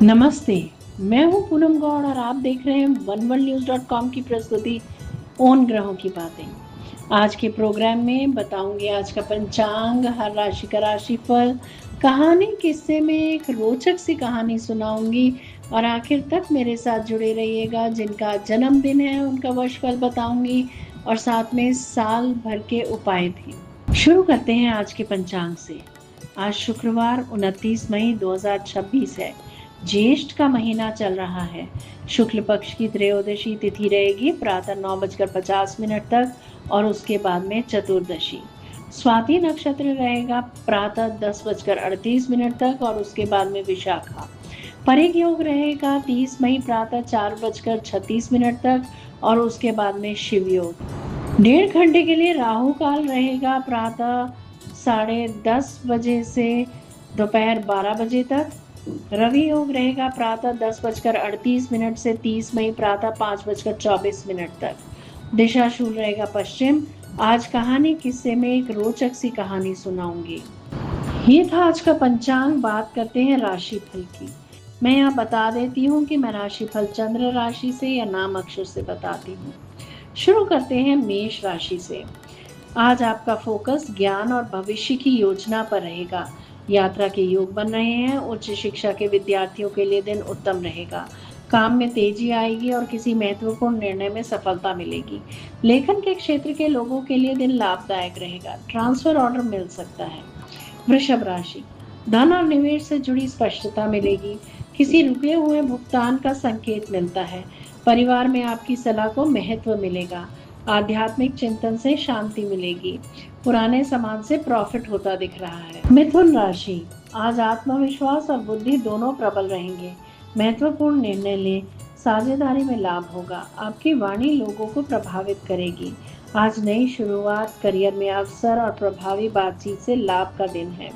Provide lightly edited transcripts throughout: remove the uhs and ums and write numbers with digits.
नमस्ते। मैं हूँ पूनम गौड़ और आप देख रहे हैं oneworldnews.com की प्रस्तुति उन ग्रहों की बातें। आज के प्रोग्राम में बताऊंगी आज का पंचांग, हर राशि का राशिफल, कहानी, किस्से में एक रोचक सी कहानी सुनाऊंगी और आखिर तक मेरे साथ जुड़े रहिएगा। जिनका जन्मदिन है उनका वर्षफल बताऊंगी और साथ में साल भर के उपाय भी। शुरू करते हैं आज के पंचांग से। आज शुक्रवार 29 मई 2026 है। ज्येष्ठ का महीना चल रहा है। शुक्ल पक्ष की त्रयोदशी तिथि रहेगी प्रातः 9:50 तक और उसके बाद में चतुर्दशी। स्वाति नक्षत्र रहेगा प्रातः 10:38 तक और उसके बाद में विशाखा। परिग योग रहेगा 30 मई प्रातः 4:36 तक और उसके बाद में शिव योग। 1.5 घंटे के लिए राहु काल रहेगा प्रातः 10:30 बजे से दोपहर 12 बजे तक। रवि योग रहेगा प्रातः 10:38 से 30 मई प्रातः 5:24 तक। दिशा शूल रहेगा पश्चिम। आज कहानी किस्से में एक रोचक सी कहानी सुनाऊंगी। ये था आज का पंचांग। बात करते हैं राशिफल की। मैं यहाँ बता देती हूँ कि मैं राशिफल चंद्र राशि से या नाम अक्षर से बताती हूँ। शुरू करते हैं मेष राशि से। आज आपका फोकस ज्ञान और भविष्य की योजना पर रहेगा। यात्रा के योग बन रहे हैं। उच्च शिक्षा के विद्यार्थियों के लिए दिन उत्तम रहेगा। काम में तेजी आएगी और किसी महत्वपूर्ण निर्णय में सफलता मिलेगी। लेखन के क्षेत्र के लोगों के लिए दिन लाभदायक रहेगा। ट्रांसफर ऑर्डर मिल सकता है। वृषभ राशि, धन और निवेश से जुड़ी स्पष्टता मिलेगी। किसी रुके हुए भुगतान का संकेत मिलता है। परिवार में आपकी सलाह को महत्व मिलेगा। आध्यात्मिक चिंतन से शांति मिलेगी। पुराने सामान से प्रॉफिट होता दिख रहा है। मिथुन राशि, आज आत्मविश्वास और बुद्धि दोनों प्रबल रहेंगे। महत्वपूर्ण निर्णय ले, साझेदारी में लाभ होगा। आपकी वाणी लोगों को प्रभावित करेगी। आज नई शुरुआत, करियर में अवसर और प्रभावी बातचीत से लाभ का दिन है।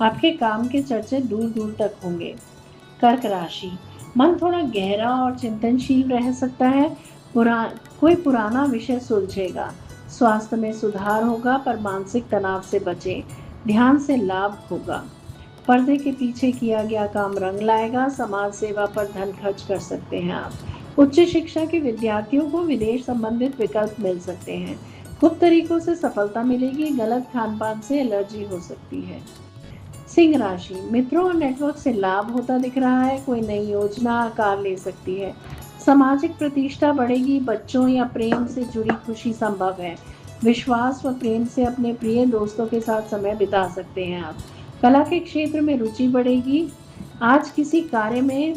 आपके काम के चर्चे दूर दूर तक होंगे। कर्क राशि, मन थोड़ा गहरा और चिंतनशील रह सकता है। कोई पुराना विषय सुलझेगा। स्वास्थ्य में सुधार होगा पर मानसिक तनाव से बचें। ध्यान से लाभ होगा। पर्दे के पीछे किया गया काम रंग लाएगा। समाज सेवा पर धन खर्च कर सकते हैं आप। उच्च शिक्षा के विद्यार्थियों को विदेश संबंधित विकल्प मिल सकते हैं। गुप्त तरीकों से सफलता मिलेगी। गलत खान पान से एलर्जी हो सकती है। सिंह राशि, मित्रों और नेटवर्क से लाभ होता दिख रहा है। कोई नई योजना आकार ले सकती है। सामाजिक प्रतिष्ठा बढ़ेगी। बच्चों या प्रेम से जुड़ी खुशी संभव है। विश्वास व प्रेम से अपने प्रिय दोस्तों के साथ समय बिता सकते हैं आप। कला के क्षेत्र में रुचि बढ़ेगी। आज किसी कार्य में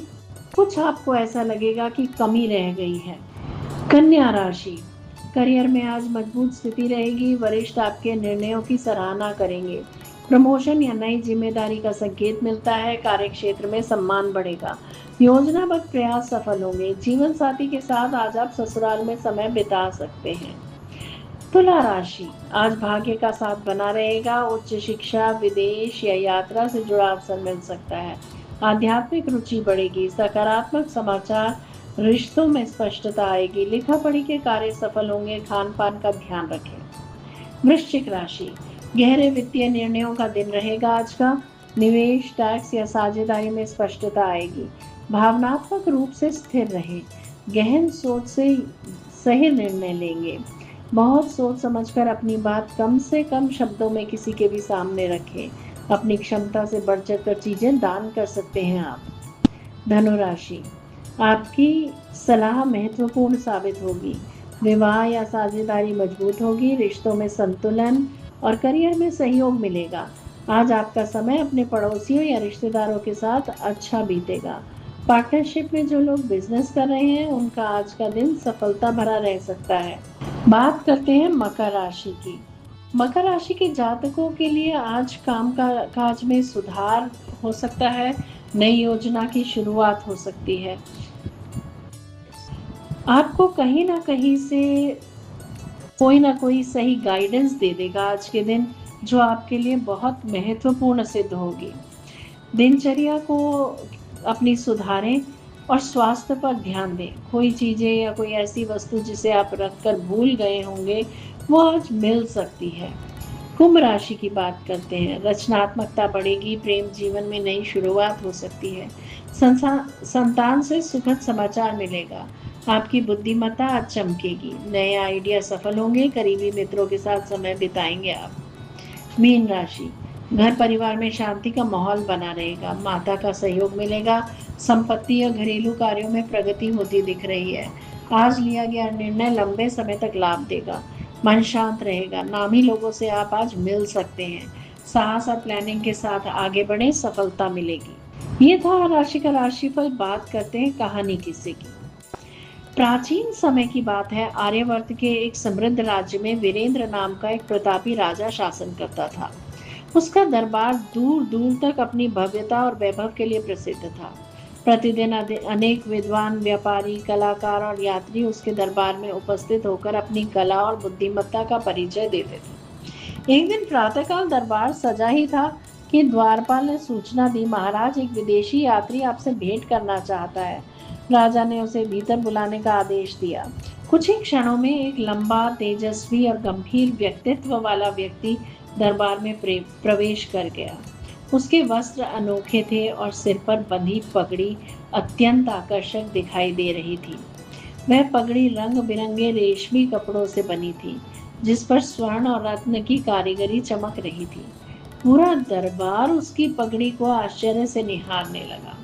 कुछ आपको ऐसा लगेगा कि कमी रह गई है। कन्या राशि, करियर में आज मजबूत स्थिति रहेगी। वरिष्ठ आपके निर्णयों की सराहना करेंगे। प्रमोशन या नई जिम्मेदारी का संकेत मिलता है। कार्य क्षेत्र में सम्मान बढ़ेगा। योजनाबद्ध प्रयास सफल होंगे। जीवन साथी के साथ आज आप ससुराल में समय बिता सकते हैं। तुला राशि, आज भाग्य का साथ बना रहेगा। उच्च शिक्षा, विदेश या यात्रा से जुड़ा अवसर मिल सकता है। आध्यात्मिक रुचि बढ़ेगी। सकारात्मक समाचार, रिश्तों में स्पष्टता आएगी। लिखा पढ़ी के कार्य सफल होंगे। खान पान का ध्यान रखें। वृश्चिक राशि, गहरे वित्तीय निर्णयों का दिन रहेगा आज का। निवेश, टैक्स या साझेदारी में स्पष्टता आएगी। भावनात्मक रूप से स्थिर रहें। गहन सोच से सही निर्णय लेंगे। बहुत सोच समझकर अपनी बात कम से कम शब्दों में किसी के भी सामने रखें। अपनी क्षमता से बढ़ चढ़कर चीजें दान कर सकते हैं आप। धनु राशि, आपकी सलाह महत्वपूर्ण साबित होगी। विवाह या साझेदारी मजबूत होगी। रिश्तों में संतुलन और करियर में सहयोग मिलेगा। आज आपका समय अपने पड़ोसियों या रिश्तेदारों के साथ अच्छा बीतेगा। पार्टनरशिप में जो लोग बिजनेस कर रहे हैं उनका आज का दिन सफलता भरा रह सकता है। बात करते हैं मकर राशि की। मकर राशि के जातकों के लिए आज काम काज में सुधार हो सकता है। नई योजना की शुरुआत हो सकती है। आपको कहीं ना कहीं से कोई ना कोई सही गाइडेंस दे देगा आज के दिन, जो आपके लिए बहुत महत्वपूर्ण सिद्ध होगी। दिनचर्या को अपनी सुधारें और स्वास्थ्य पर ध्यान दें। कोई चीज़ें या कोई ऐसी वस्तु जिसे आप रखकर भूल गए होंगे वो आज मिल सकती है। कुंभ राशि की बात करते हैं। रचनात्मकता बढ़ेगी, प्रेम जीवन में नई शुरुआत हो सकती है। संतान से सुखद समाचार मिलेगा। आपकी बुद्धिमत्ता आज चमकेगी, नए आइडिया सफल होंगे, करीबी मित्रों के साथ समय बिताएंगे आप। मीन राशि, घर परिवार में शांति का माहौल बना रहेगा, माता का सहयोग मिलेगा, संपत्ति या घरेलू कार्यों में प्रगति होती दिख रही है। आज लिया गया निर्णय लंबे समय तक लाभ देगा, मन शांत रहेगा, नामी लोगों से आप आज मिल सकते हैं। साहस और प्लानिंग के साथ आगे बढ़े, सफलता मिलेगी। ये था राशि का राशिफल। बात करते हैं कहानी किस्से की। प्राचीन समय की बात है। आर्यवर्त के एक समृद्ध राज्य में वीरेंद्र नाम का एक प्रतापी राजा शासन करता था। उसका दरबार दूर दूर तक अपनी भव्यता और वैभव के लिए प्रसिद्ध था। प्रतिदिन अनेक विद्वान, व्यापारी, कलाकार और यात्री उसके दरबार में उपस्थित होकर अपनी कला और बुद्धिमत्ता का परिचय देते थे। एक दिन प्रातःकाल दरबार सजा ही था कि द्वारपाल ने सूचना दी, महाराज, एक विदेशी यात्री आपसे भेंट करना चाहता है। राजा ने उसे भीतर बुलाने का आदेश दिया। कुछ ही क्षणों में एक लंबा, तेजस्वी और गंभीर व्यक्तित्व वाला व्यक्ति दरबार में प्रवेश कर गया। उसके वस्त्र अनोखे थे और सिर पर बंधी पगड़ी अत्यंत आकर्षक दिखाई दे रही थी। वह पगड़ी रंग बिरंगे रेशमी कपड़ों से बनी थी, जिस पर स्वर्ण और रत्न की कारीगरी चमक रही थी। पूरा दरबार उसकी पगड़ी को आश्चर्य से निहारने लगा।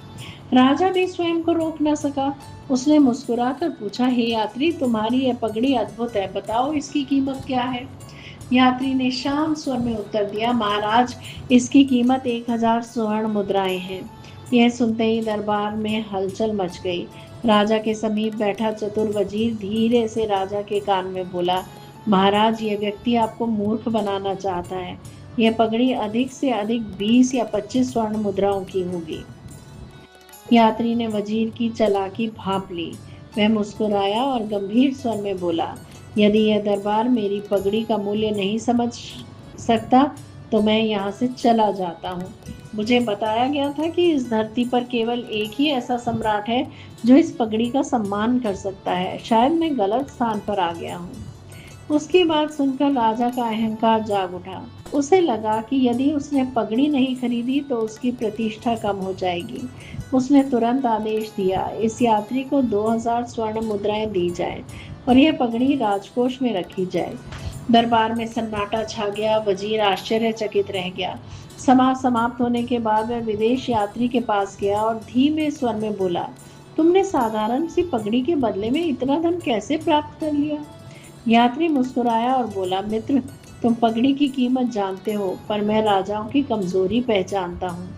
राजा भी स्वयं को रोक न सका। उसने मुस्कुराकर पूछा, हे यात्री, तुम्हारी यह पगड़ी अद्भुत है, बताओ इसकी कीमत क्या है? यात्री ने शांत स्वर में उत्तर दिया, महाराज, इसकी कीमत 1000 स्वर्ण मुद्राएं हैं। यह सुनते ही दरबार में हलचल मच गई। राजा के समीप बैठा चतुर वजीर धीरे से राजा के कान में बोला, महाराज, यह व्यक्ति आपको मूर्ख बनाना चाहता है। यह पगड़ी अधिक से अधिक 20 या 25 स्वर्ण मुद्राओं की होगी। यात्री ने वजीर की चालाकी भांप ली। वह मुस्कुराया और गंभीर स्वर में बोला, यदि यह दरबार मेरी पगड़ी का मूल्य नहीं समझ सकता तो मैं यहाँ से चला जाता हूँ। मुझे बताया गया था कि इस धरती पर केवल एक ही ऐसा सम्राट है जो इस पगड़ी का सम्मान कर सकता है। शायद मैं गलत स्थान पर आ गया हूँ। उसकी बात सुनकर राजा का अहंकार जाग उठा। उसे लगा कि यदि उसने पगड़ी नहीं खरीदी तो उसकी प्रतिष्ठा कम हो जाएगी। उसने तुरंत आदेश दिया, इस यात्री को 2000 स्वर्ण मुद्राएं दी जाए और यह पगड़ी राजकोष में रखी जाए। दरबार में सन्नाटा छा गया। वजीर आश्चर्यचकित रह गया। समाज समाप्त होने के बाद वह विदेश यात्री के पास गया और धीमे स्वर में बोला, तुमने साधारण सी पगड़ी के बदले में इतना धन कैसे प्राप्त कर लिया? यात्री मुस्कुराया और बोला, मित्र, तुम पगड़ी की कीमत जानते हो, पर मैं राजाओं की कमजोरी पहचानता हूँ।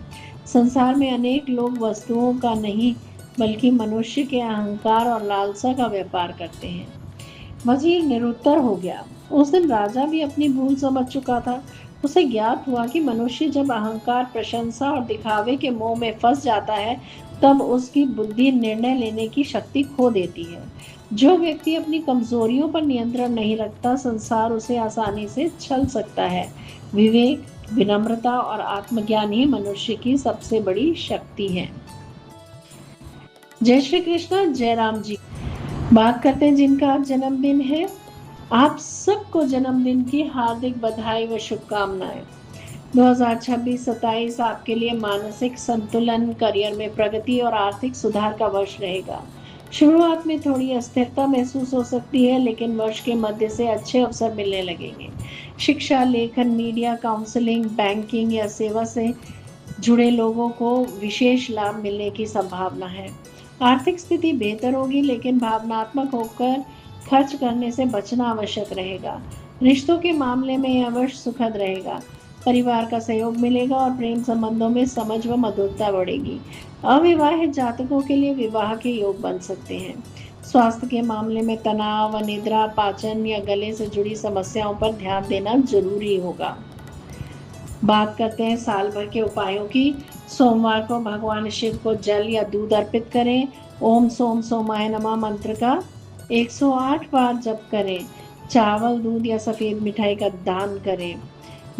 संसार में अनेक लोग वस्तुओं का नहीं बल्कि मनुष्य के अहंकार और लालसा का व्यापार करते हैं। वजीर निरुत्तर हो गया। उस दिन राजा भी अपनी भूल समझ चुका था। उसे ज्ञात हुआ कि मनुष्य जब अहंकार, प्रशंसा और दिखावे के मोह में फंस जाता है तब उसकी बुद्धि निर्णय लेने की शक्ति खो देती है। जो व्यक्ति अपनी कमजोरियों पर नियंत्रण नहीं रखता, संसार उसे आसानी से छल सकता है। विवेक, विनम्रता और आत्मज्ञान ही मनुष्य की सबसे बड़ी शक्ति है। जय श्री कृष्ण, जय राम जी। बात करते हैं जिनका आज जन्मदिन है। आप सबको जन्मदिन की हार्दिक बधाई व शुभकामनाएं। 2026-27 आपके लिए मानसिक संतुलन, करियर में प्रगति और आर्थिक सुधार का वर्ष रहेगा। शुरुआत में थोड़ी अस्थिरता महसूस हो सकती है, लेकिन वर्ष के मध्य से अच्छे अवसर मिलने लगेंगे। शिक्षा, लेखन, मीडिया, काउंसलिंग, बैंकिंग या सेवा से जुड़े लोगों को विशेष लाभ मिलने की संभावना है। आर्थिक स्थिति बेहतर होगी, लेकिन भावनात्मक होकर खर्च करने से बचना आवश्यक रहेगा। रिश्तों के मामले में यह वर्ष सुखद रहेगा। परिवार का सहयोग मिलेगा और प्रेम संबंधों में समझ व मधुरता बढ़ेगी। अविवाहित जातकों के लिए विवाह के योग बन सकते हैं। स्वास्थ्य के मामले में तनाव, अनिद्रा, पाचन या गले से जुड़ी समस्याओं पर ध्यान देना जरूरी होगा। बात करते हैं साल भर के उपायों की। सोमवार को भगवान शिव को जल या दूध अर्पित करें। ओम सोम सोमाय नमः मंत्र का 108 बार जप करें। चावल, दूध या सफेद मिठाई का दान करें।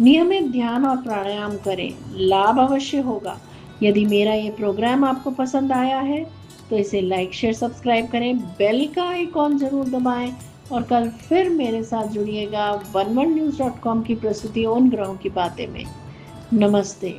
नियमित ध्यान और प्राणायाम करें, लाभ अवश्य होगा। यदि मेरा ये प्रोग्राम आपको पसंद आया है तो इसे लाइक, शेयर, सब्सक्राइब करें। बेल का आइकॉन जरूर दबाएं और कल फिर मेरे साथ जुड़िएगा वन वर्ल्ड न्यूज़ .com की प्रस्तुति उन ग्रहों की बातें में। नमस्ते।